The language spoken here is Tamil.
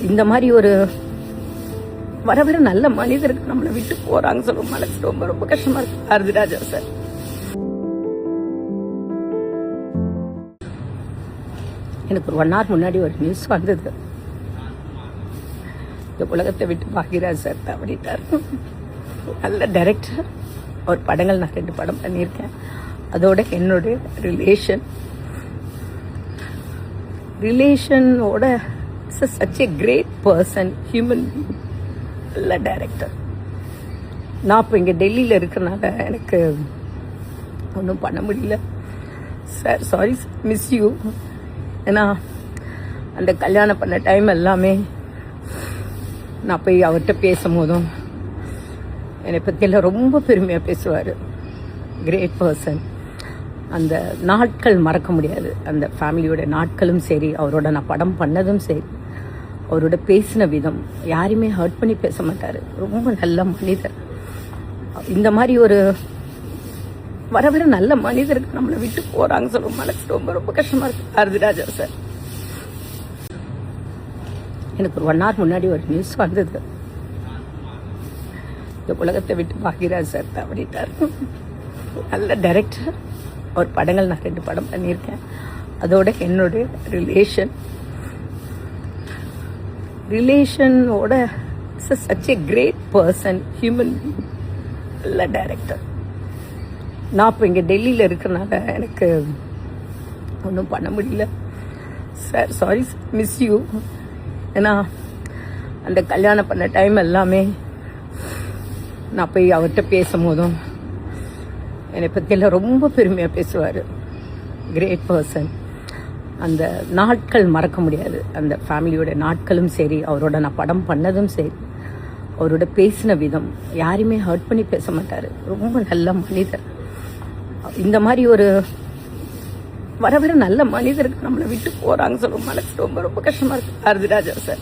இந்த மாதிரி ஒரு வர வர நல்ல மனிதருக்கு நம்மளை விட்டு போறாங்க சொல்லும் மனசு ரொம்ப ரொம்ப கஷ்டமா இருக்கு. பாரதிராஜா சார் எனக்கு ஒரு 1 hour முன்னாடி ஒரு நியூஸ் வந்தது. இந்த உலகத்தை விட்டு பாக்யராஜ் சார் தவறிட்டார். நல்ல டைரக்டர். அவர் படங்கள் நான் 2 படம் பண்ணியிருக்கேன். அதோட என்னுடைய ரிலேஷனோட such a great person, human, நல்ல டைரக்டர். நான் இப்போ இங்கே டெல்லியில் இருக்கிறனால எனக்கு ஒன்றும் பண்ண முடியல சார். Sorry, miss you. ஏன்னா அந்த கல்யாணம் பண்ண டைம் எல்லாமே நான் போய் அவர்கிட்ட பேசும்போதும் என்னை பற்றியெல்லாம் ரொம்ப பெருமையாக பேசுவார். Great person. அந்த நாட்கள் மறக்க முடியாது. அந்த ஃபேமிலியோட நாட்களும் சரி, அவரோட நான் படம் பண்ணதும் சரி, அவரோட பேசின விதம், யாரையுமே ஹர்ட் பண்ணி பேச மாட்டார். ரொம்ப நல்ல மனிதர். இந்த மாதிரி ஒரு வர வர நல்ல மனிதருக்கு நம்மளை விட்டு போறாங்க சொல்லும் மனசு ரொம்ப ரொம்ப கஷ்டமா இருக்கு. பாரதிராஜா சார் எனக்கு ஒரு 1 hour முன்னாடி ஒரு நியூஸ் வந்தது. இந்த உலகத்தை விட்டு பாக்யராஜ் சார் தவறிட்டார். நல்ல டைரக்டர். அவர் படங்கள் நான் 2 படம் பண்ணியிருக்கேன். அதோட என்னுடைய ரிலேஷனோட such a great person, human, நல்ல டைரக்டர். நான் இப்போ இங்கே டெல்லியில் இருக்கிறனால எனக்கு ஒன்றும் பண்ண முடியல சார். Sorry, miss you. ஏன்னா அந்த கல்யாணம் பண்ண டைம் எல்லாமே நான் போய் அவர்கிட்ட பேசும்போதும் என்னை பற்றியெல்லாம் ரொம்ப பெருமையாக பேசுவார். Great person. அந்த நாட்கள் மறக்க முடியாது. அந்த ஃபேமிலியோட நாட்களும் சரி, அவரோட நான் படம் பண்ணதும் சரி, அவரோட பேசின விதம், யாரையுமே ஹர்ட் பண்ணி பேச மாட்டார். ரொம்ப நல்ல மனிதர். இந்த மாதிரி ஒரு வர வர நல்ல மனிதருக்கு நம்மளை விட்டு போறாங்க சொல்லும் மனசு ரொம்ப ரொம்ப கஷ்டமா இருக்கு. பாரதிராஜா சார்